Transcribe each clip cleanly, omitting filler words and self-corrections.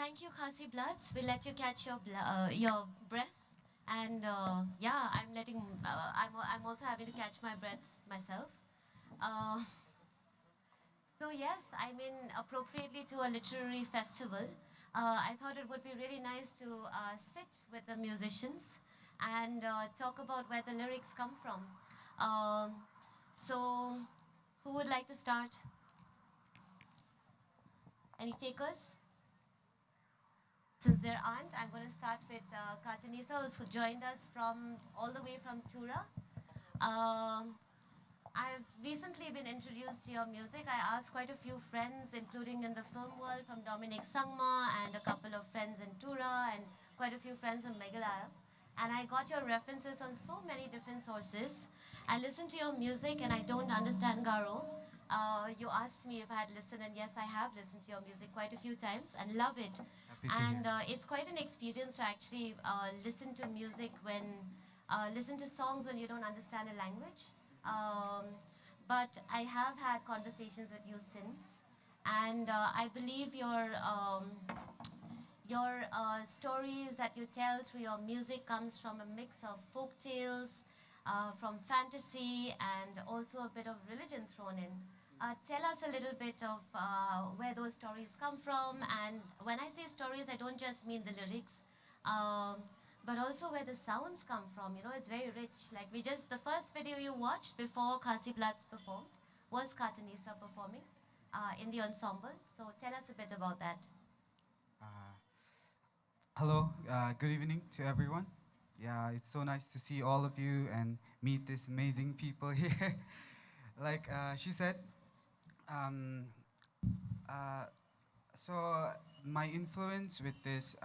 Thank you, Khasi Bloodz. We'll let you catch your breath. And yeah, I'm also having to catch my breath myself. Uh, so yes, I'm in appropriately to a literary festival. I thought it would be really nice to sit with the musicians and talk about where the lyrics come from. Um, so, who would like to start? Any takers? Since there aren't, I'm going to start with Katta Nisa, who joined us from all the way from Tura. Um, I've recently been introduced to your music. I asked quite a few friends, including in the film world, from Dominic Sangma and a couple of friends in Tura and quite a few friends from Meghalaya. And I got your references on so many different sources. I listened to your music and I don't understand Garo. You asked me if I had listened, and yes, I have listened to your music quite a few times and love it. Happy to And hear. it's quite an experience to actually listen to music listen to songs when you don't understand a language. Um, but I have had conversations with you since, and I believe your stories that you tell through your music comes from a mix of folk tales, from fantasy, and also a bit of religion thrown in. Tell us a little bit of where those stories come from, and when I say stories, I don't just mean the lyrics, um, but also where the sounds come from. You know, it's very rich. Like the first video you watched before Khasi Bloodz performed was Katanisa performing in the ensemble. So tell us a bit about that. Uh, Hello, good evening to everyone. Yeah, it's so nice to see all of you and meet these amazing people here. Like she said, um, uh, so my influence with this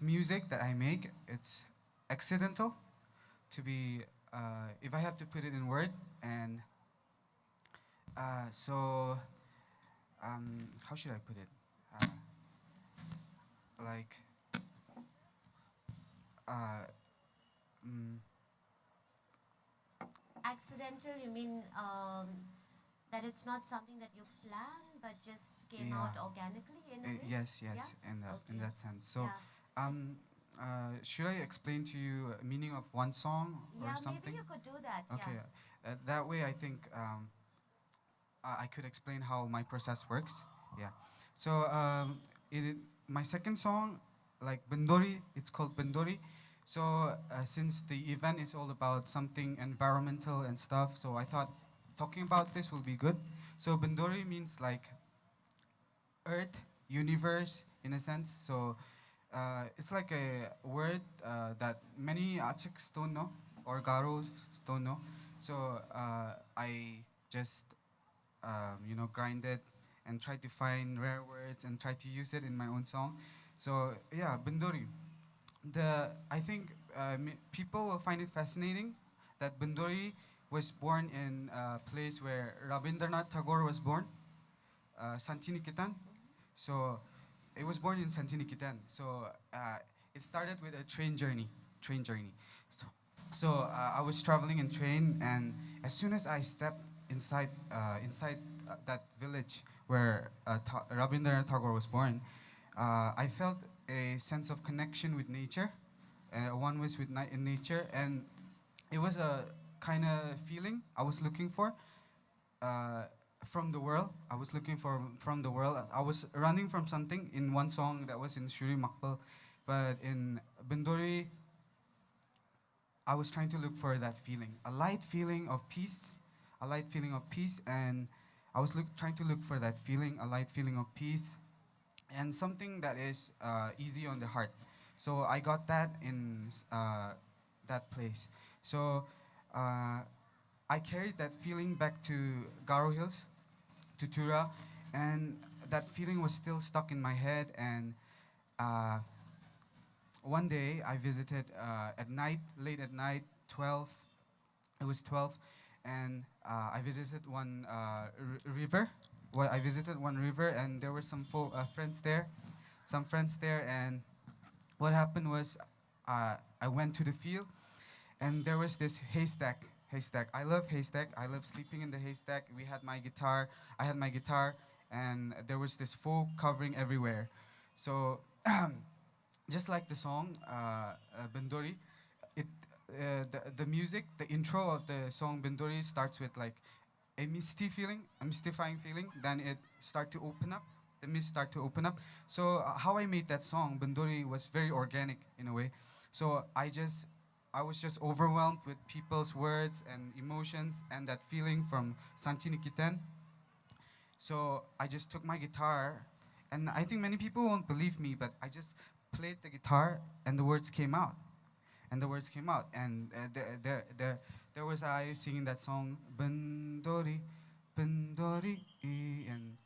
music that I make, it's accidental to be, if I have to put it in word, and uh, so how should I put it? Like, uh, mm, Accidental, you mean that it's not something that you planned, but just came yeah. out organically in a way? Yes, Yeah? yes, in Okay. that sense. So, Yeah. um, should I explain to you meaning of one song or Yeah, maybe something? you could do that. Yeah. Okay, that way I think I could explain how my process works. Yeah. So, my second song, like Bendori, it's called Bendori. So, since the event is all about something environmental and stuff, so I thought talking about this will be good. So, Bendori means like earth, universe, in a sense. So it's like a word that many Achiks don't know or Garos don't know. So I just grind it and try to find rare words and try to use it in my own song. So yeah, Bindori. I think people will find it fascinating that Bindori was born in a place where Rabindranath Tagore was born, Santiniketan. So it was born in Santiniketan. So it started with a train journey. Train journey. So I was traveling in train, and as soon as I stepped inside that village where Rabindranath Tagore was born, I felt a sense of connection with nature. One was with in nature, and it was a kind of feeling I was looking for uh, from the world. I was looking for from the world. I was running from something in one song that was in Shuri Makbal, but in Bindori, I was trying to look for that feeling, a light feeling of peace, a light feeling of peace, and I was trying to look for that feeling, a light feeling of peace, and something that is easy on the heart. So I got that in that place. So uh, I carried that feeling back to Garo Hills, to Tura, and that feeling was still stuck in my head. And uh, one day I visited at night, late at night, 12. It was 12, and I visited one river. Well, I visited one river, and there were some friends there, and what happened was I went to the field, and there was this haystack. I love haystack. I love sleeping in the haystack. We had my guitar. I had my guitar, and there was this fog covering everywhere. So just like the song Bindori, it the music, the intro of the song Bindori starts with like a misty feeling, a mystifying feeling. Then it start to open up. The mist start to open up. So how I made that song Bindori was very organic in a way. So I was just overwhelmed with people's words and emotions and that feeling from Sanchinikitan. So I just took my guitar, and I think many people won't believe me, but I just played the guitar, and the words came out. And the words came out, and there was I singing that song, Bandori, Bandori, and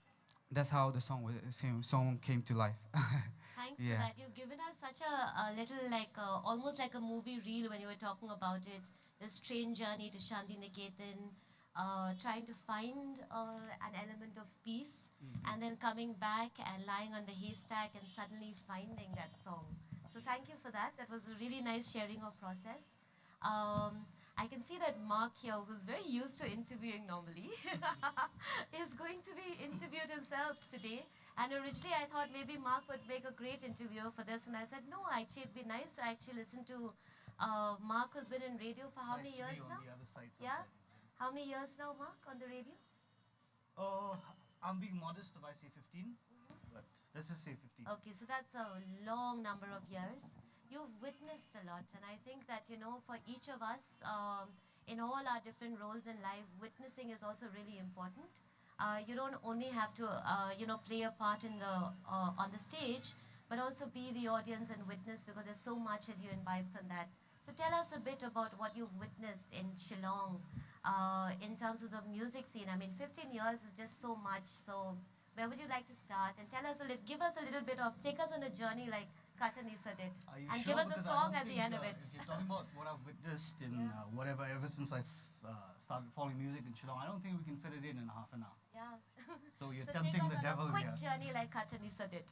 that's how the song came to life. Thanks for Yeah. that. You've given us such a little, like, almost like a movie reel when you were talking about it. The strange journey to Shanti Niketan, trying to find an element of peace, and then coming back and lying on the haystack and suddenly finding that song. So thank you for that. That was a really nice sharing of process. I can see that Mark here, who's very used to interviewing normally, is going to be interviewed himself today. And originally I thought maybe Mark would make a great interviewer for this, and I said, no, actually it'd be nice to actually listen to Mark, who's been in radio for how many years now? Yeah? How many years now, Mark, on the radio? Oh, I'm being modest if I say 15, but let's just say 15. Okay, so that's a long number of years. You've witnessed a lot, and I think that, for each of us, in all our different roles in life, witnessing is also really important. You don't only have to, play a part in on the stage, but also be the audience and witness, because there's so much that you imbibe from that. So tell us a bit about what you've witnessed in Shillong, in terms of the music scene. I mean, 15 years is just so much. So where would you like to start? And tell us give us a little bit of, take us on a journey like Katta Nisa did. Are you And sure? give us a Because I song don't at the think, end of it. If you're talking about what I've witnessed in whatever, ever since I've started following music in Shillong, I don't think we can fit it in half an hour. Yeah. So you're So tempting take the us devil on a quick here. journey like Katta Nisa did.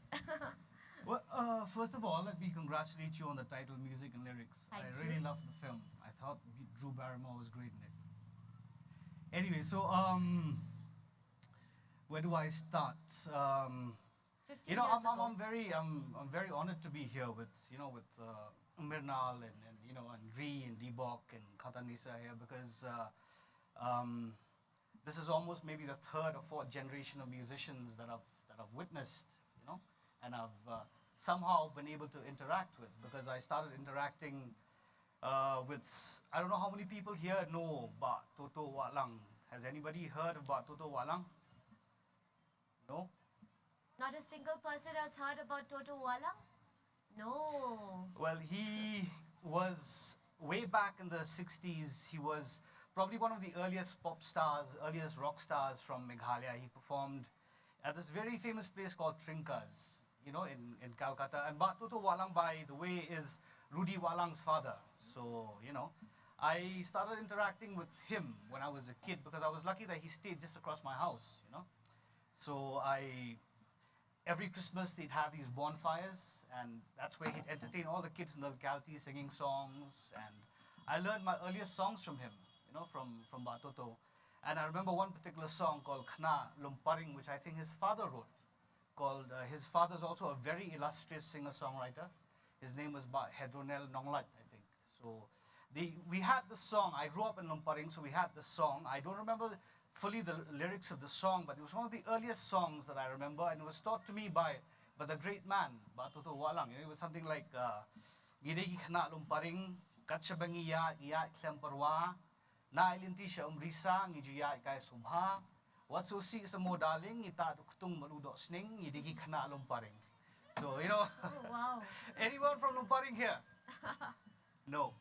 Well, first of all, let me congratulate you on the title, music and lyrics. Thank I you. really loved the film. I thought Drew Barrymore was great in it. Anyway, so where do I start? 15 You know, years ago. I'm very honored to be here with Mirnal and and Ree and Debok and Katta Nisa here, because this is almost maybe the third or fourth generation of musicians that I've witnessed, and I've somehow been able to interact with, because I started interacting with, I don't know how many people here know Ba Toto Walang. Has anybody heard of Ba Toto Walang? No? Not a single person has heard about Toto Walang? No. Well, he was way back in the 60s. He was probably one of the earliest pop stars, earliest rock stars from Meghalaya. He performed at this very famous place called Trinkas, in Calcutta. And Batutu Walang, by the way, is Rudy Walang's father. So, I started interacting with him when I was a kid, because I was lucky that he stayed just across my house. So every Christmas they'd have these bonfires, and that's where he'd entertain all the kids in the locality singing songs. And I learned my earliest songs from him, from Batoto. And I remember one particular song called Khna Lumparing, which I think his father wrote. His father's also a very illustrious singer-songwriter. His name was Hedronel Nonglat, I think. So we had the song. I grew up in Lumparing, so we had the song. I don't remember fully the lyrics of the song, but it was one of the earliest songs that I remember, and it was taught to me by the great man, Batutu Walang. It was something like, Gidegi Khna Lumparing, Katsabangiya, Iya Klemperwa, Na ilinti siya umrisa, ngijuya ikay subha, wasusi sa mo daling, ita kutung maludo sning, ngidigi Khna Lumparing. So, Oh, wow. anyone from Lumparing here? No.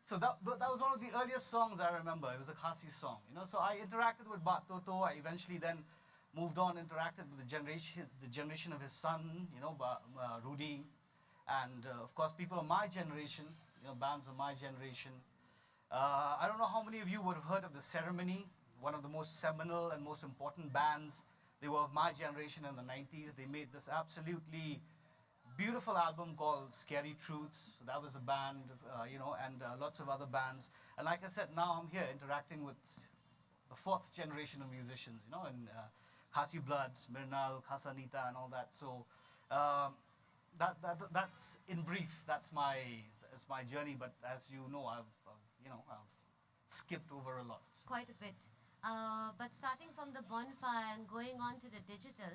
So that was one of the earliest songs I remember. It was a Khasi song, So I interacted with Bat Toto. I eventually then moved on, interacted with the generation of his son, Rudy, and of course people of my generation, bands of my generation. I don't know how many of you would have heard of The Ceremony, one of the most seminal and most important bands. They were of my generation in the 90s. They made this absolutely beautiful album called Scary Truth. So that was a band, and lots of other bands. And like I said, now I'm here interacting with the fourth generation of musicians, and Khasi Bloodz, Mirnal, Khasanita, and all that. So um, that's in brief. That's my journey. But as you know, I've skipped over a lot. Quite a bit. But starting from the bonfire and going on to the digital,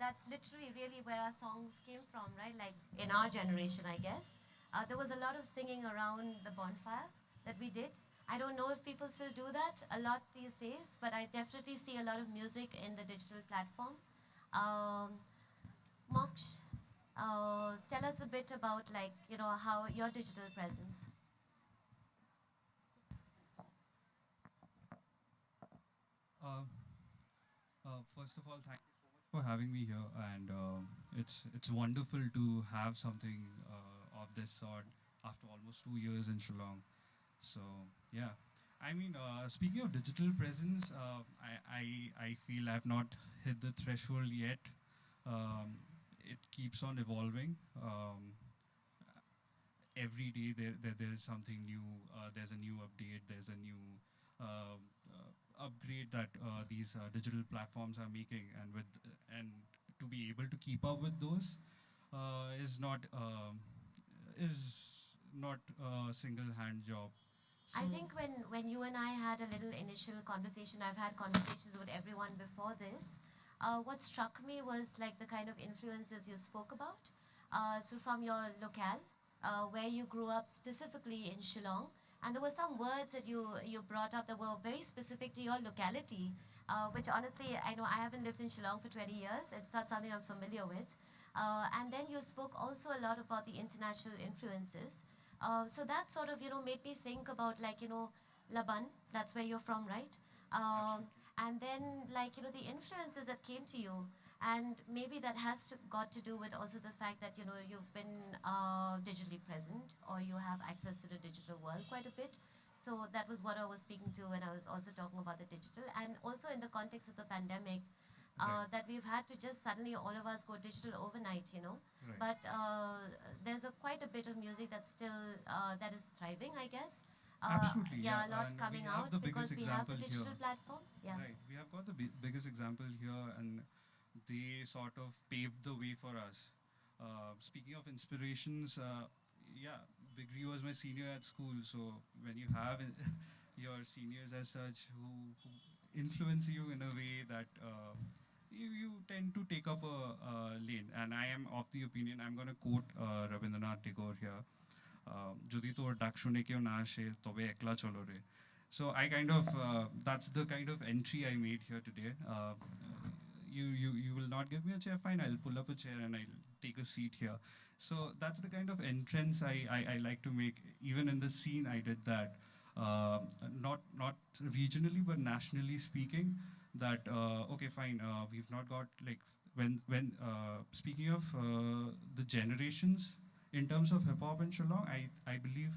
that's literally really where our songs came from, right? Like in our generation, I guess. There was a lot of singing around the bonfire that we did. I don't know if people still do that a lot these days, but I definitely see a lot of music in the digital platform. Um, Moksh, tell us a bit about how your digital presence. Uh, First of all, thank you so much for having me here, and it's wonderful to have something of this sort after almost 2 years in Shillong. So yeah, I mean, speaking of digital presence, I feel I've not hit the threshold yet. Um, it keeps on evolving. Every day there's something new. There's a new update. There's a new uh, upgrade that these digital platforms are making, and to be able to keep up with those is not a single hand job. So I think when you and I had a little initial conversation, I've had conversations with everyone before this. What struck me was like the kind of influences you spoke about. So from your locale, where you grew up specifically in Shillong, and there were some words that you brought up that were very specific to your locality, which honestly I know I haven't lived in Shillong for 20 years. It's not something I'm familiar with. And then you spoke also a lot about the international influences. So that sort of, made me think about Laban, that's where you're from, right? And then the influences that came to you. And maybe that has got to do with also the fact that, you've been digitally present or you have access to the digital world quite a bit. So that was what I was speaking to when I was also talking about the digital. And also in the context of the pandemic, Right. that we've had to just suddenly all of us go digital overnight. Right. But there's quite a bit of music that's still that is thriving, I guess. Absolutely, Yeah, yeah. a lot And coming we have out the biggest because we have the example digital here. platforms. Yeah. Right. We have got the biggest example here, and they sort of paved the way for us. Speaking of inspirations, yeah, Big Rio was my senior at school. So when you have your seniors as such who influence you in a way that you tend to take up a lane. And I am of the opinion, I'm going to quote Rabindranath Tagore here. যদি তোর ডাক শুনে কেউ না আসে তবে একলা চলো রে. So I kind of that's the kind of entry I made here today. You will not give me a chair, fine, I'll pull up a chair and I'll take a seat here. So that's the kind of entrance I like to make. Even in the scene I did that. Not regionally but nationally speaking, that okay fine, we've not got like when speaking of the generations in terms of hip hop in Shillong, I believe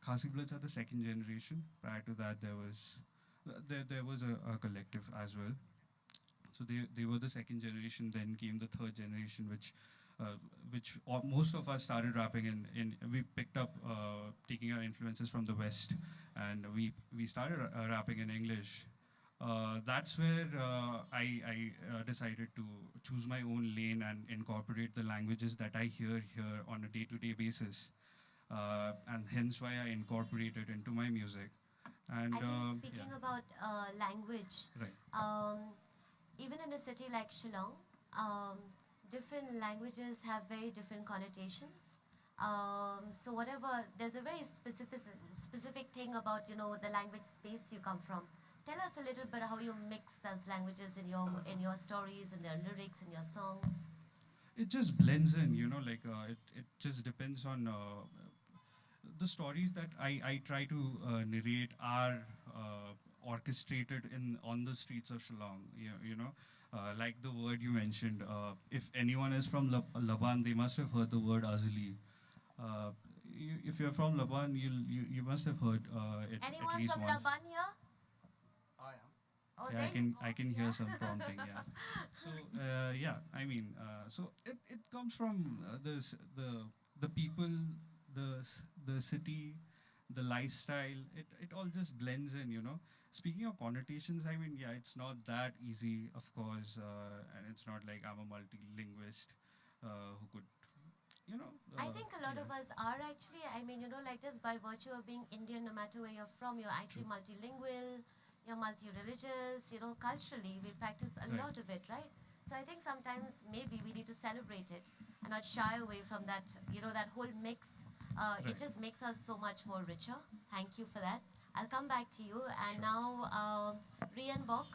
Khasi Bloodz are the second generation. Prior to that, there was a collective as well. So they were the second generation. Then came the third generation, which most of us started rapping in. We picked up taking our influences from the West, and we started rapping in English. That's where I decided to choose my own lane and incorporate the languages that I hear here on a day-to-day basis, and hence why I incorporate it into my music. And I think yeah, speaking about language, right. um, even in a city like Shillong, um, different languages have very different connotations. So whatever, there's a very specific thing about the language space you come from. Tell us a little bit how you mix those languages in your stories, in their lyrics, in your songs. It just blends in, like it just depends on the stories that I try to narrate are orchestrated in on the streets of Shillong. Like the word you mentioned. If anyone is from Laban, they must have heard the word Azali. If you're from Laban, you must have heard it at Anyone least from once. Laban here? I am. Oh, Yeah, there you go. I can hear Yeah. some prompting. Yeah. So yeah, I mean, so it comes from the people, the city, the lifestyle, it all just blends in, you know. Speaking of connotations, I mean, yeah, it's not that easy, of course, and it's not like I'm a multilinguist who could, you know, I think a lot yeah, of us are actually, I mean, like just by virtue of being Indian, no matter where you're from, you're actually true. multilingual, you're multi-religious, culturally, we practice a Right, lot of it, right? So I think sometimes maybe we need to celebrate it and not shy away from that, that whole mix. It right. just makes us so much more richer. Thank you for that. I'll come back to you. And Sure. now, Rian Bok,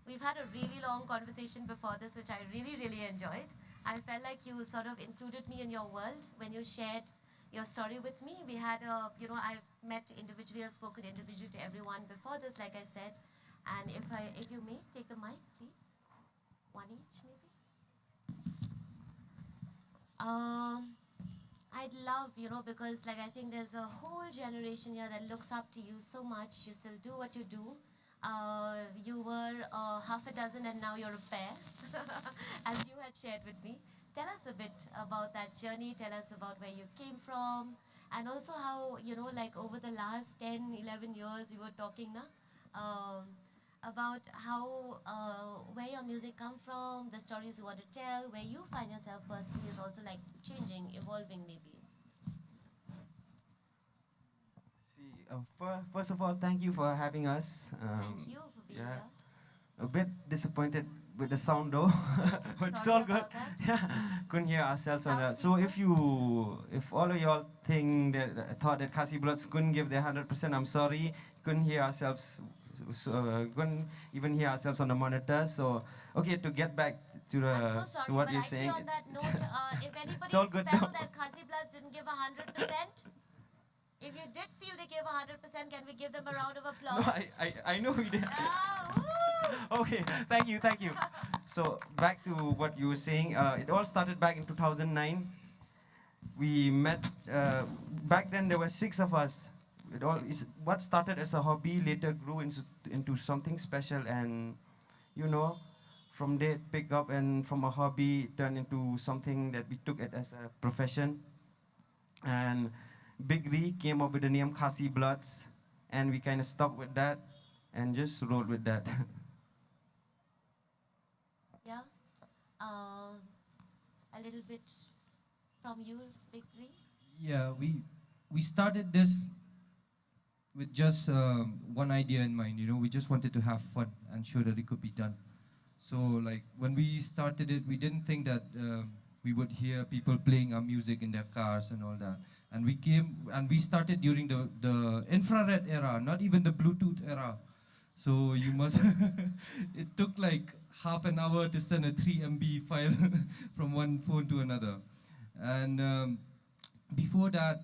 we've had a really long conversation before this, which I really, really enjoyed. I felt like you sort of included me in your world when you shared your story with me. We had I've met individually, I've spoken individually to everyone before this, like I said. And if you may, take the mic, please. One each, maybe. Um, I'd love, because like I think there's a whole generation here that looks up to you so much. You still do what you do. You were half a dozen and now you're a pair, as you had shared with me. Tell us a bit about that journey. Tell us about where you came from and also how, like over the last 10, 11 years, we were talking now. Um, about how where your music come from, the stories you want to tell, where you find yourself personally is also like changing, evolving maybe. See, first of all, thank you for having us. Thank you for being Yeah, here. a bit disappointed with the sound though, but it's Sorry all good. about that. Yeah, couldn't hear ourselves on that. So Townspeople. if all of y'all thought that Khasi Bloodz couldn't give their 100%, I'm sorry. Couldn't hear ourselves. Couldn't even hear ourselves on the monitor. So okay, to get back to I'm so the sorry, to what but you're actually saying, on that note, if it's anybody all good felt now. that Khasi Bloodz didn't give 100%, if you did feel they gave 100%, can we give them a round of No, applause? I know we did. Ah, woo! Okay, thank you, thank you. So back to what you were saying. It all started back in 2009. We met. Back then there were 6 of us. What started as a hobby later grew into something special, and you know, from there it picked up, and from a hobby it turned into something that we took it as a profession. And Big Ree came up with the name Khasi Bloodz, and we kind of stuck with that and just rolled with that. Yeah. Um, a little bit from you, Big Ree. Yeah, we started this with just one idea in mind. You know, we just wanted to have fun and show that it could be done. So like when we started it, we didn't think that we would hear people playing our music in their cars and all that. And we started during the infrared era, not even the Bluetooth era. So you must. It took like half an hour to send a 3 MB file from one phone to another. And before that,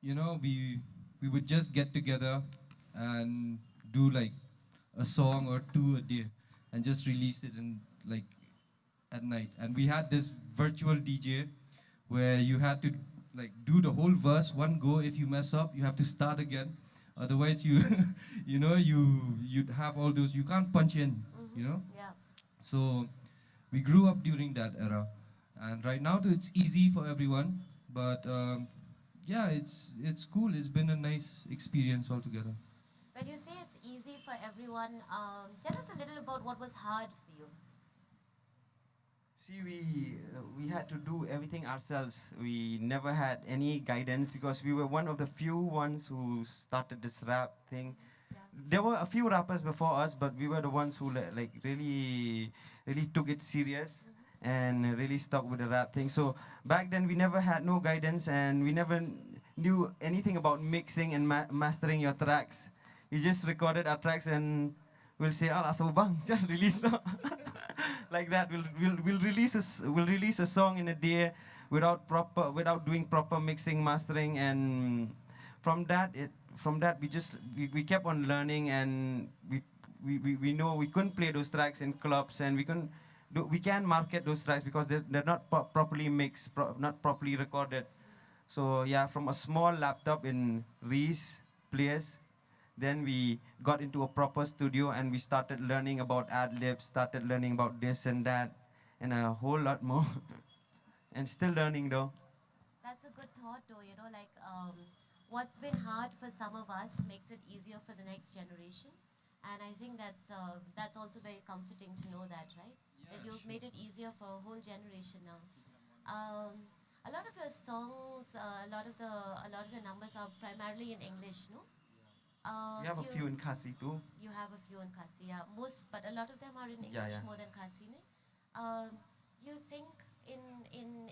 you know, we would just get together and do like a song or two a day and just release it in like at night. And we had this virtual DJ where you had to like do the whole verse one go. If you mess up, you have to start again. Otherwise, you you know you'd have all those, you can't punch in, you know. Yeah. So we grew up during that era, and right now too, it's easy for everyone. But yeah, it's cool. It's been a nice experience altogether. When you say it's easy for everyone, tell us a little about what was hard for you. See, we had to do everything ourselves. We never had any guidance because we were one of the few ones who started this rap thing. Yeah. There were a few rappers before us, but we were the ones who like really took it serious and really stuck with the rap thing. So back then we never had no guidance, and we never knew anything about mixing and mastering your tracks. We just recorded our tracks and we'll say, "Alah, so bang, just release now." Like that. We'll release a song in a day without doing proper mixing, mastering, and from that we kept on learning, and we know we couldn't play those tracks in clubs, and we can market those tracks because they're not properly mixed, not properly recorded. So yeah, from a small laptop in Reese place, then we got into a proper studio and we started learning about ad libs, started learning about this and that, and a whole lot more. And still learning though. That's a good thought, though. Like what's been hard for some of us makes it easier for the next generation. And I think that's also very comforting to know that, right? That you've made it easier for a whole generation now. A lot of your songs, a lot of your numbers are primarily in English, no? We have a few in Khasi too. You have a few in Khasi, yeah. Most, but a lot of them are in Yeah, English yeah. more than Khasi, ne? Um, do you think in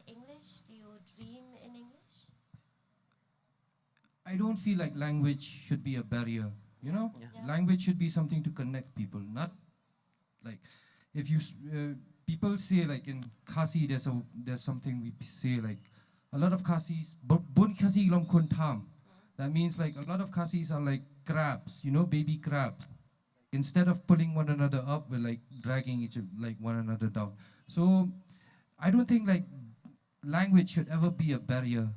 English? Do you dream in English? I don't feel like language should be a barrier. You know, Yeah. Yeah. language should be something to connect people, not like if you people say like in Khasi there's something we say like a lot of Khasis bun Khasi lam kun tham. That means like a lot of Khasis are like crabs, you know, baby crabs. Instead of pulling one another up, we're like dragging like one another down. So I don't think like language should ever be a barrier.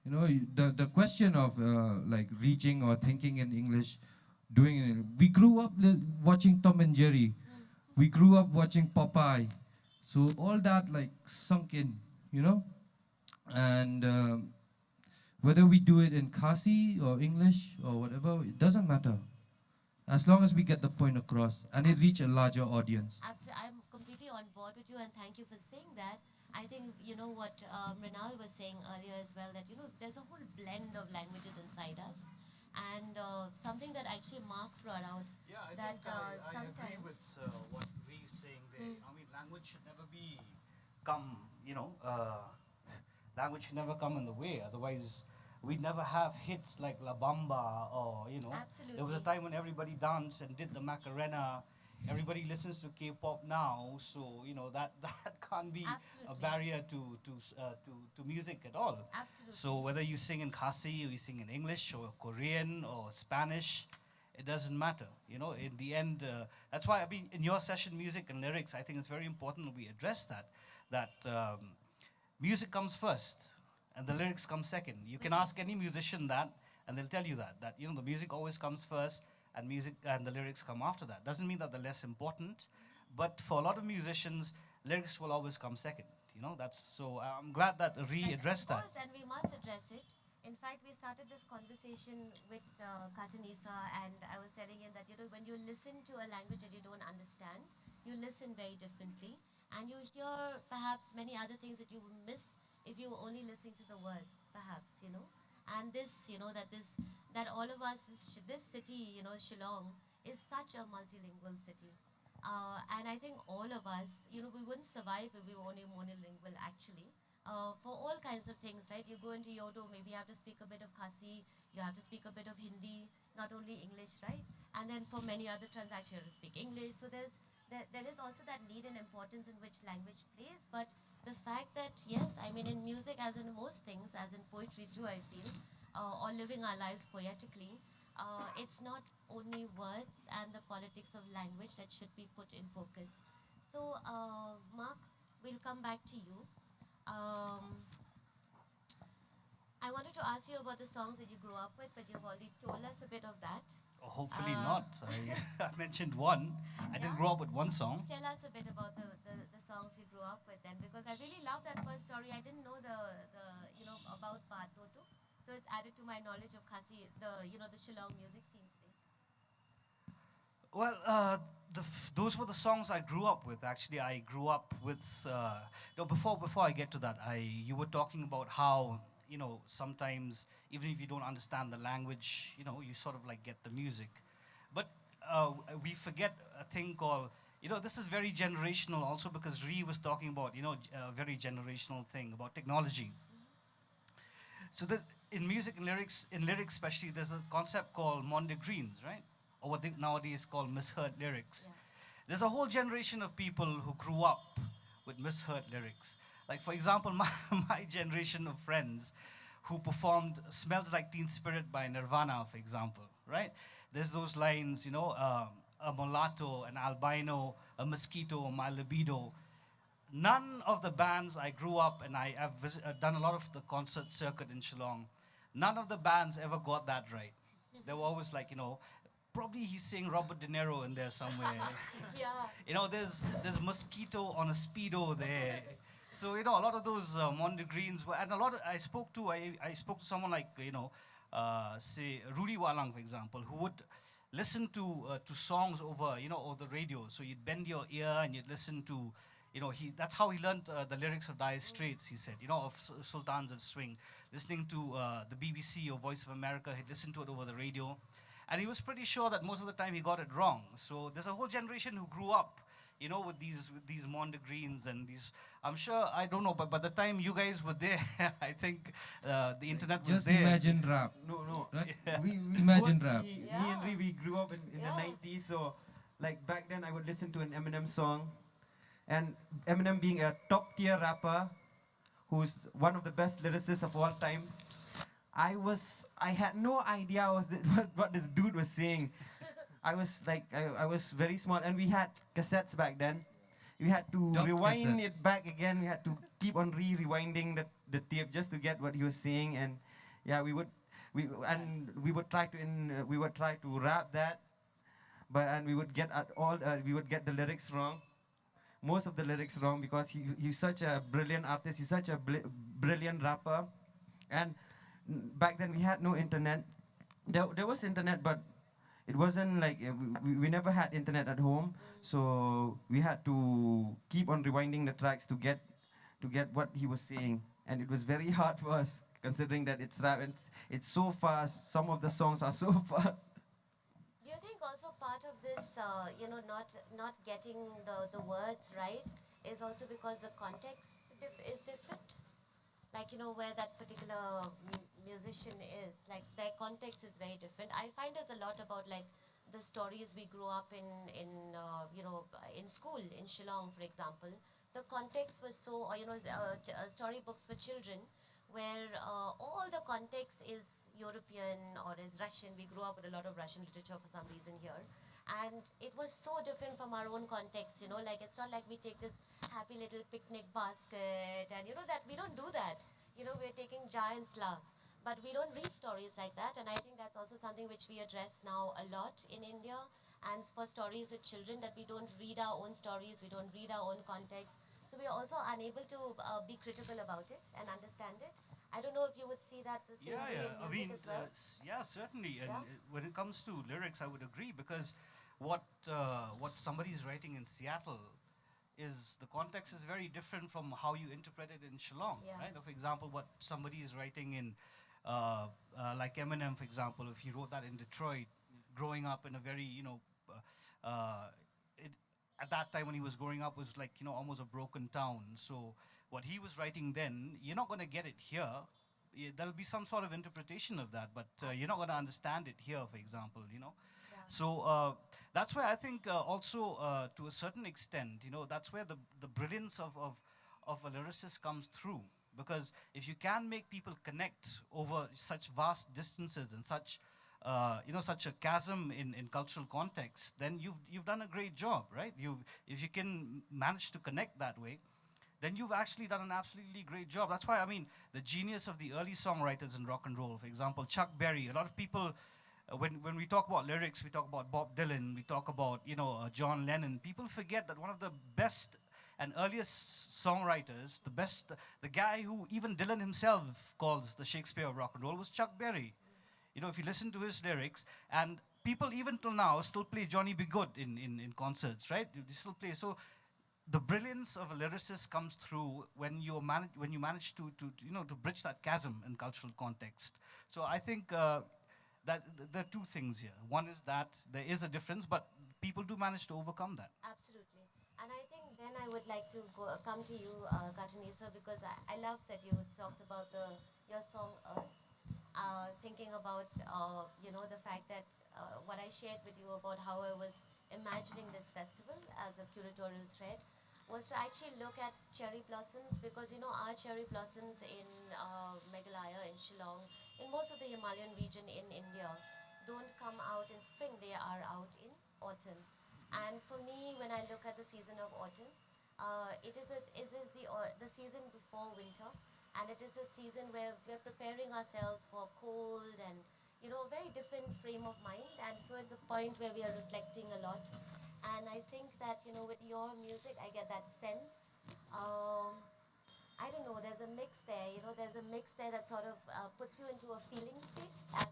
You know, the question of like reaching or thinking in English, doing it. We grew up watching Tom and Jerry. We grew up watching Popeye. So all that like sunk in, you know. And whether we do it in Khasi or English or whatever, it doesn't matter. As long as we get the point across and it reach a larger audience. Absolutely, I'm completely on board with you, and thank you for saying that. I think you know what Mrinal was saying earlier as well, that you know there's a whole blend of languages inside us, and something that actually Mark brought out. Yeah, I That, think I agree sometimes- with what Ree's saying there. I mean, language should never come, language should never come in the way. Otherwise, we'd never have hits like La Bamba or, there was a Absolutely. time when everybody danced and did the Macarena. Everybody listens to K-pop now, so, that can't be a Absolutely. barrier to music at all. Absolutely. So whether you sing in Khasi or you sing in English or Korean or Spanish, it doesn't matter. In the end, that's why I mean, in your session, music and lyrics, I think it's very important that we address that music comes first and the lyrics come second. You can ask any musician that, and they'll tell you that the music always comes first and music and the lyrics come after that. Doesn't mean that they're less important, but for a lot of musicians, lyrics will always come second. That's so. I'm glad that Ree addressed that. Of course, and we must address it. In fact, we started this conversation with Katta, Nisa, and I was telling him that when you listen to a language that you don't understand, you listen very differently, and you hear perhaps many other things that you will miss if you were only listening to the words, perhaps. And that all of us, this city, Shillong, is such a multilingual city. And I think all of us, we wouldn't survive if we were only monolingual, actually. For all kinds of things, right? You go into Yodo, maybe you have to speak a bit of Khasi, you have to speak a bit of Hindi, not only English, right? And then for many other transactions, you have to speak English. So there is also that need and importance in which language plays. But the fact that, yes, I mean, in music, as in most things, as in poetry too, I feel, or living our lives poetically, it's not only words and the politics of language that should be put in focus. So, Mark, we'll come back to you. I wanted to ask you about the songs that you grew up with, but you've already told us a bit of that. Hopefully not. I mentioned one. I didn't grow up with one song. Tell us a bit about the songs you grew up with then, because I really love that first story. I didn't know the about Toto. So it's added to my knowledge of Khasi, the Shillong music scene today. Well, those were the songs I grew up with. Actually, I grew up with. Before I get to that, you were talking about how sometimes even if you don't understand the language, you sort of like get the music, but we forget a thing called. This is very generational also because Ree was talking about a very generational thing about technology. So in music and lyrics, especially, there's a concept called monde greens, right? Or what they nowadays call misheard lyrics. Yeah. There's a whole generation of people who grew up with misheard lyrics. Like, for example, my generation of friends who performed Smells Like Teen Spirit by Nirvana, for example, right? There's those lines, a mulatto, an albino, a mosquito, my libido. None of the bands I grew up and I have done a lot of the concert circuit in Shillong. None of the bands ever got that right. They were always like, probably he's saying Robert De Niro in there somewhere. Yeah. There's mosquito on a speedo there. So a lot of those monde greens were, and a lot of, I spoke to someone like say Rudy Walang, for example, who would listen to songs over, over the radio. So you'd bend your ear and you'd listen to, that's how he learned the lyrics of Dire Straits, he said, of Sultans of Swing. Listening to the BBC or Voice of America, he'd listen to it over the radio. And he was pretty sure that most of the time he got it wrong. So there's a whole generation who grew up, with these Mondegreens and these. I'm sure, I don't know, but by the time you guys were there, I think the internet was Just there. imagine rap. No. Right? We Imagine both, rap. Me Yeah. and Ree, we grew up in Yeah. the 90s. So, like back then, I would listen to an Eminem song. And Eminem being a top tier rapper, who's one of the best lyricists of all time, I had no idea what this dude was saying. I was very small, and we had cassettes back then. We had to Dub rewind cassettes. it back again. We had to keep on rewinding the tape just to get what he was saying. And yeah, we would try to rap that, and we would get we would get the lyrics wrong, most of the lyrics wrong, because he's such a brilliant artist. He's such a brilliant rapper. And back then we had no internet. There was internet, but it wasn't like we never had internet at home. So we had to keep on rewinding the tracks to get what he was saying. And it was very hard for us, considering that it's rap and it's so fast. Some of the songs are so fast. Do you think also part of this, not getting the words right is also because the context is different? Like, where that particular musician is, like their context is very different. I find there's a lot about like the stories we grew up in school in Shillong, for example. The context was so, storybooks for children, where all the context is European or is Russian. We grew up with a lot of Russian literature for some reason here. And it was so different from our own context, like it's not like we take this happy little picnic basket and that we don't do that. We're taking giant's love. But we don't read stories like that, and I think that's also something which we address now a lot in India. And for stories with children, that we don't read our own stories, we don't read our own context. So we are also unable to be critical about it and understand it. I don't know if you would see that the same way in I music mean, as well. yeah, certainly. And Yeah. when it comes to lyrics, I would agree, because what somebody is writing in Seattle is, the context is very different from how you interpret it in Shillong, Yeah. right? Or for example, what somebody is writing in, like Eminem, for example, if he wrote that in Detroit, growing up in a very, it, at that time when he was growing up was like, almost a broken town. So what he was writing then, you're not going to get it here. There'll be some sort of interpretation of that, but you're not going to understand it here, for example. Yeah. So that's where I think also to a certain extent, that's where the brilliance of a lyricist comes through. Because if you can make people connect over such vast distances and such, such a chasm in cultural context, then you've done a great job, right? If you can manage to connect that way, then you've actually done an absolutely great job. That's why, I mean, the genius of the early songwriters in rock and roll, for example, Chuck Berry. A lot of people, when we talk about lyrics, we talk about Bob Dylan, we talk about, John Lennon. People forget that one of the best and earliest songwriters, the guy who even Dylan himself calls the Shakespeare of rock and roll, was Chuck Berry. If you listen to his lyrics, and people even till now still play Johnny B. Good in concerts, right? They still play. So the brilliance of a lyricist comes through when you manage to bridge that chasm in cultural context. So I think that there are two things here. One is that there is a difference, but people do manage to overcome that. Absolutely. And I think then I would like to come to you, Nisa, because I love that you talked about your song Earth. Thinking about, the fact that what I shared with you about how I was imagining this festival as a curatorial thread was to actually look at cherry blossoms, because, our cherry blossoms in Meghalaya, in Shillong, in most of the Himalayan region in India, don't come out in spring, they are out in autumn. And for me, when I look at the season of autumn, it is the season before winter, and it is a season where we're preparing ourselves for cold and a very different frame of mind. And so it's a point where we are reflecting a lot. And I think that with your music, I get that sense. I don't know. There's a mix there. There's a mix there that sort of puts you into a feeling state as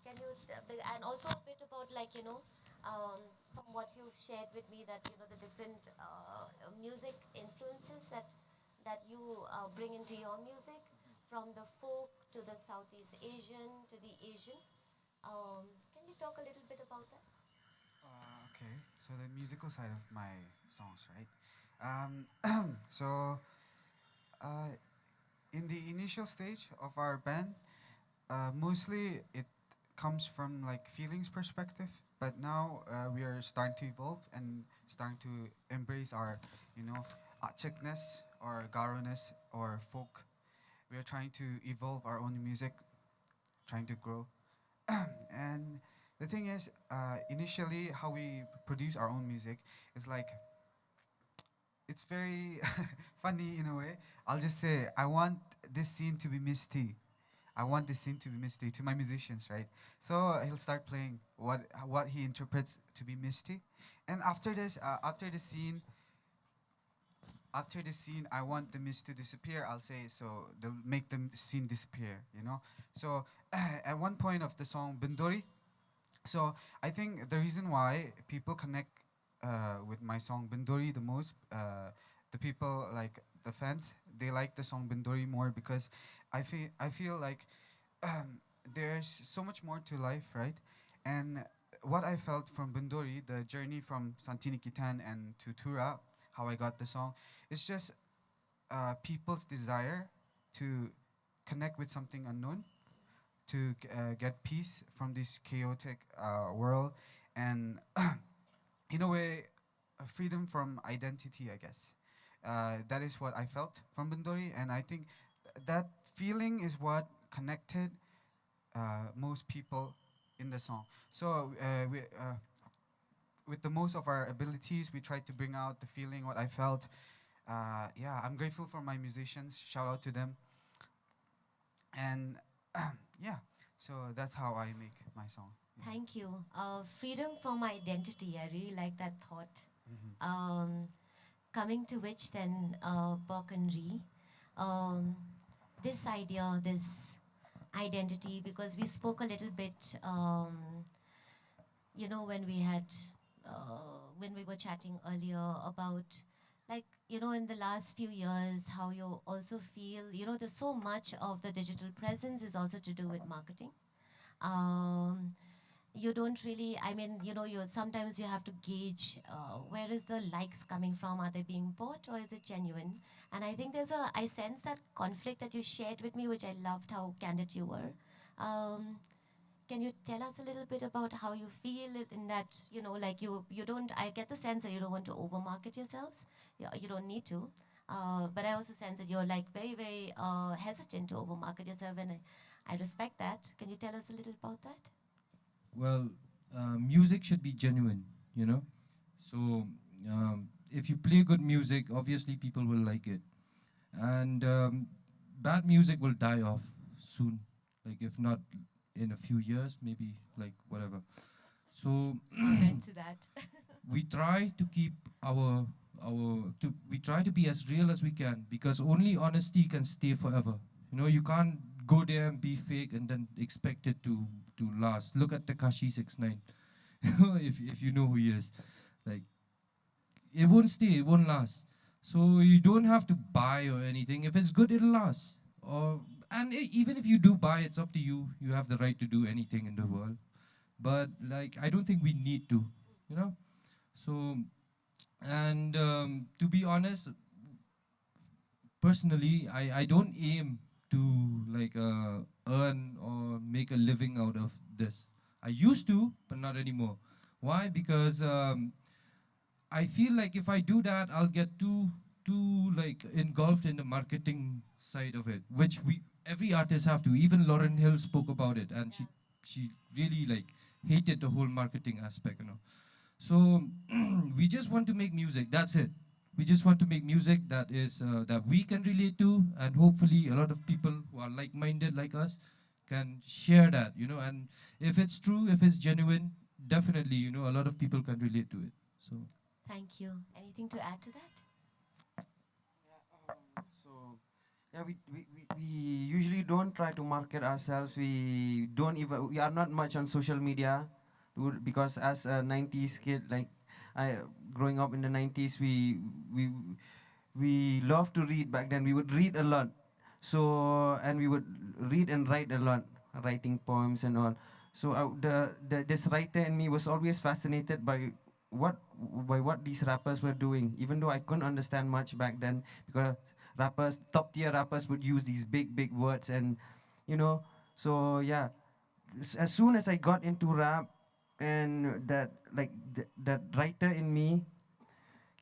Can you and also a bit about like from what you've shared with me that the different music influences that you bring into your music, from the folk to the Southeast Asian to the Asian. Can you talk a little bit about that? Okay, so the musical side of my songs, right? So uh, in the initial stage of our band, mostly it comes from like feelings perspective, but now we are starting to evolve and starting to embrace our, you know, achikness or garoness or folk. We are trying to evolve our own music, trying to grow. And the thing is, initially, how we produce our own music is like it's very funny in a way. I'll just say, I want this scene to be misty. I want this scene to be misty to my musicians, right? So he'll start playing what he interprets to be misty, and after this, after the scene, I want the mist to disappear. I'll say so. They'll make the scene disappear, you know. So at one point of the song Bindori, so I think the reason why people connect with my song Bindori the most, the people like the fans, they like the song Bindori more because I feel like there's so much more to life, right? And what I felt from Bindori, the journey from Santini Kitan and to Tura, how I got the song, it's just people's desire to connect with something unknown, to get peace from this chaotic world, and in a way, freedom from identity, I guess. That is what I felt from Bindori, and I think that feeling is what connected most people in the song. So with the most of our abilities, we tried to bring out the feeling, what I felt. Yeah, I'm grateful for my musicians. Shout out to them. And yeah, so that's how I make my song. Yeah. Thank you. Freedom from identity. I really like that thought. Mhm. Coming to which then, Bok and Ree, um, this idea, this identity, because we spoke a little bit, when we had, when we were chatting earlier about, like, in the last few years, how you also feel, there's so much of the digital presence is also to do with marketing. Um, you don't really, I mean, you sometimes you have to gauge where is the likes coming from. Are they being bought or is it genuine? And I think I sense that conflict that you shared with me, which I loved how candid you were. um, can you tell us a little bit about how you feel it in that, like you don't, I get the sense that you don't want to overmarket yourselves. You don't need to. But I also sense that you're like very, very hesitant to overmarket yourself, and I respect that. Can you tell us a little about that? Well, music should be genuine, you know. So if you play good music, obviously people will like it, and bad music will die off soon. Like if not in a few years, maybe like whatever. So Amen to that. we try to keep we try to be as real as we can, because only honesty can stay forever. You know, you can't go there and be fake and then expect it to last. Look at Takashi 69. If you know who he is, like, it won't stay, it won't last. So you don't have to buy or anything. If it's good, it'll last. Or and even if you do buy, it's up to you. You have the right to do anything in the world. But like, I don't think we need to, you know. So, and to be honest, personally, I don't aim to like earn or make a living out of this. I used to, but not anymore. Why? Because I feel like if I do that, I'll get too like engulfed in the marketing side of it, which we every artist have to. Even Lauren Hill spoke about it, and she really like hated the whole marketing aspect, you know. So we just want to make music. That's it. We just want to make music that is that we can relate to, and hopefully a lot of people who are like-minded like us can share that, you know. And if it's true, if it's genuine, definitely, you know, a lot of people can relate to it. So. Thank you. Anything to add to that? So Yeah, we usually don't try to market ourselves. We are not much on social media because as a 90s kid, like I growing up in the 90s, we we love to read back then. We would read a lot. So, and we would read and write a lot, writing poems and all. So this writer in me was always fascinated what what these rappers were doing, even though I couldn't understand much back then because top tier rappers would use these big words and you know. So yeah, as soon as I got into rap and that writer in me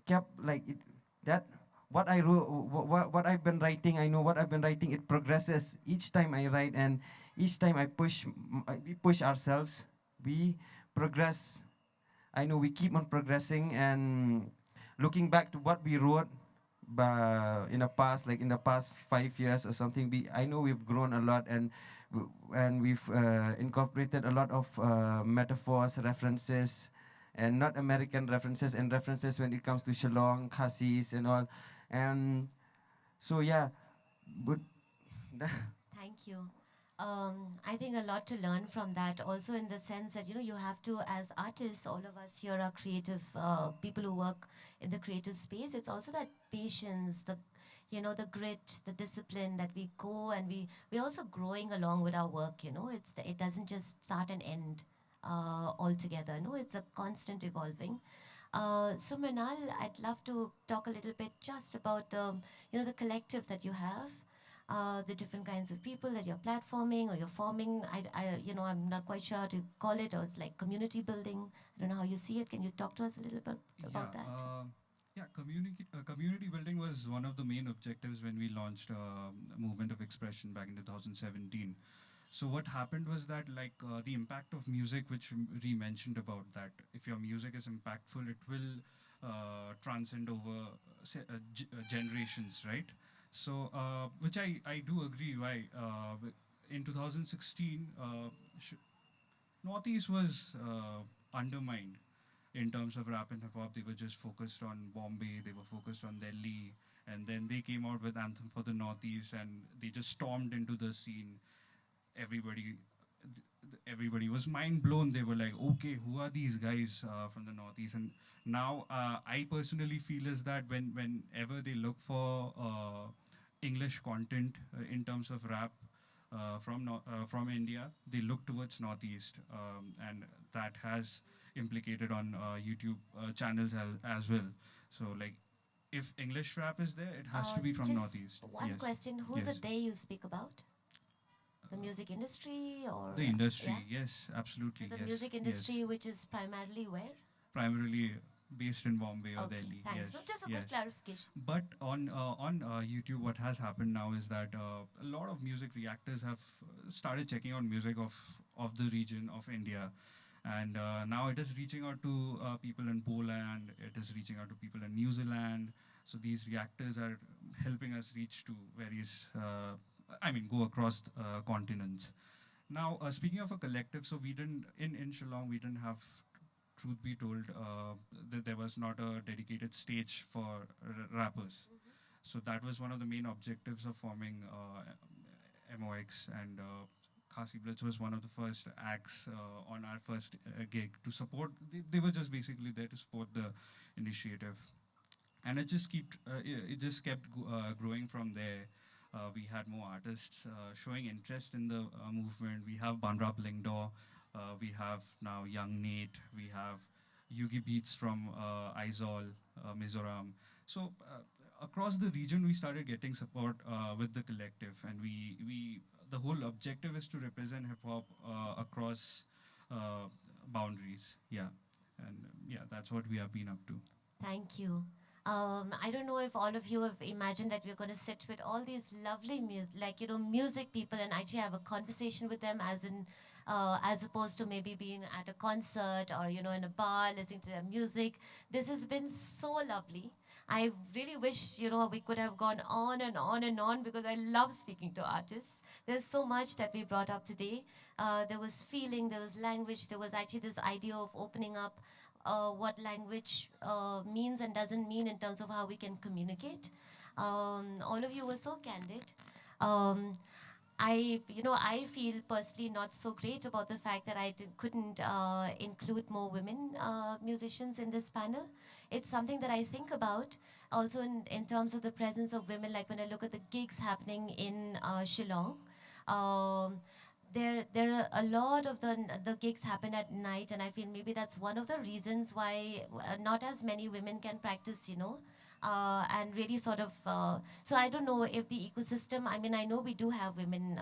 kept like it, that what I wrote, what I've been writing, I know what I've been writing. It progresses each time I write, and each time I push, we push ourselves, we progress. I know we keep on progressing and looking back to what we wrote, but in the past, like in the past 5 years or something, I know we've grown a lot and we've incorporated a lot of metaphors, references, and not American references and references when it comes to Shillong, Khasis, and all. And so yeah, but Thank you. I think a lot to learn from that. Also, in the sense that you have to, as artists, all of us here are creative people who work in the creative space. It's also that patience, the grit, the discipline that we go and we're also growing along with our work. It doesn't just start and end altogether. No, it's a constant evolving. So Mrinal, I'd love to talk a little bit just about the collective that you have, the different kinds of people that you're platforming or you're forming. I'm not quite sure how to call it, or it's like community building. I don't know how you see it. Can you talk to us a little bit about that? Community building was one of the main objectives when we launched Movement of Expression back in 2017. So what happened was that the impact of music, which we mentioned about, that if your music is impactful, it will transcend over generations, right? So which I do agree. Why in 2016 Northeast was undermined in terms of rap and hip hop. They were just focused on Bombay, they were focused on Delhi, and then they came out with Anthem for the Northeast, and they just stormed into the scene. Everybody, everybody was mind blown. They were like, okay, who are these guys from the Northeast? And now, I personally feel is that whenever they look for English content in terms of rap from India, they look towards Northeast, and that has implicated on YouTube channels as well. So like, if English rap is there, it has to be from Just Northeast. one Yes. question: Who's Yes. the they you speak about? The music industry, or The industry, yeah? yes, So absolutely, the yes, music industry, yes. which is primarily where? Primarily based in Bombay or Okay, Delhi, thanks. No, yes, just a quick yes. clarification. But on YouTube, what has happened now is that a lot of music reactors have started checking out music of the region of India, and now it is reaching out to people in Poland. It is reaching out to people in New Zealand. So these reactors are helping us reach to various. Go across continents. Now, speaking of a collective, so we didn't in Shillong we didn't have, truth be told, that there was not a dedicated stage for rappers. So that was one of the main objectives of forming MOX, and Khasi Bloodz was one of the first acts on our first gig to support. They were just basically there to support the initiative, and it just kept growing from there. We had more artists showing interest in the movement. We have Banrap Lingdo, we have now Young Nate, we have Yugi Beats from Aizawl, Mizoram. So across the region, we started getting support with the collective, and we the whole objective is to represent hip hop across boundaries. Yeah, and yeah, that's what we have been up to. Thank you. I don't know if all of you have imagined that we're going to sit with all these lovely music people and actually have a conversation with them, as opposed to maybe being at a concert or in a bar listening to their music. This has been so lovely. I really wish we could have gone on and on and on, because I love speaking to artists. There's so much that we brought up today. There was feeling, there was language, there was actually this idea of opening up what language means and doesn't mean in terms of how we can communicate. All of you were so candid. Um, I feel personally not so great about the fact that I couldn't include more women musicians in this panel. It's something that I think about also in terms of the presence of women, like when I look at the gigs happening in Shillong. Um, there are a lot of the gigs happen at night, and I feel maybe that's one of the reasons why not as many women can practice, and really sort of, so I don't know if the ecosystem, I mean, I know we do have women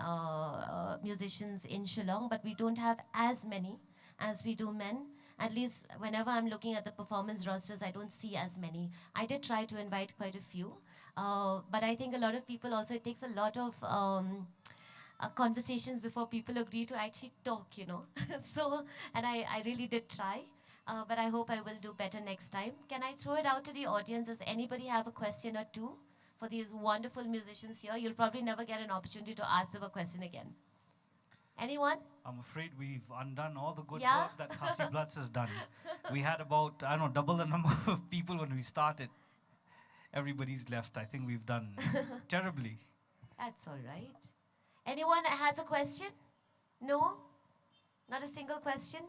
musicians in Shillong, but we don't have as many as we do men. At least whenever I'm looking at the performance rosters, I don't see as many. I did try to invite quite a few, but I think a lot of people also, it takes a lot of conversations before people agree to actually talk. So, and I really did try. But I hope I will do better next time. Can I throw it out to the audience? Does anybody have a question or two for these wonderful musicians here? You'll probably never get an opportunity to ask them a question again. Anyone? I'm afraid we've undone all the good Yeah? work that Khasi Bloodz has done. We had about, I don't know, double the number of people when we started. Everybody's left. I think we've done terribly. That's all right. Anyone has a question? No? Not a single question?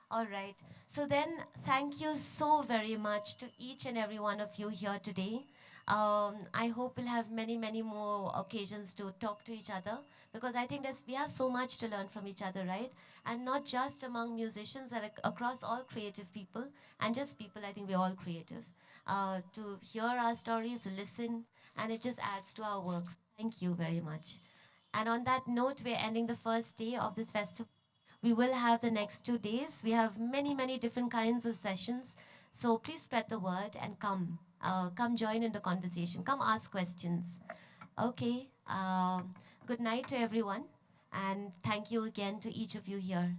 All right. So then, thank you so very much to each and every one of you here today. I hope we'll have many, many more occasions to talk to each other, because I think we have so much to learn from each other, right? And not just among musicians, that across all creative people, and just people, I think we're all creative. To hear our stories, to listen, and it just adds to our work. Thank you very much. And on that note, we're ending the first day of this festival. We will have the next 2 days. We have many, many different kinds of sessions. So please spread the word and come. Come join in the conversation. Come ask questions. Okay. Good night to everyone. And thank you again to each of you here.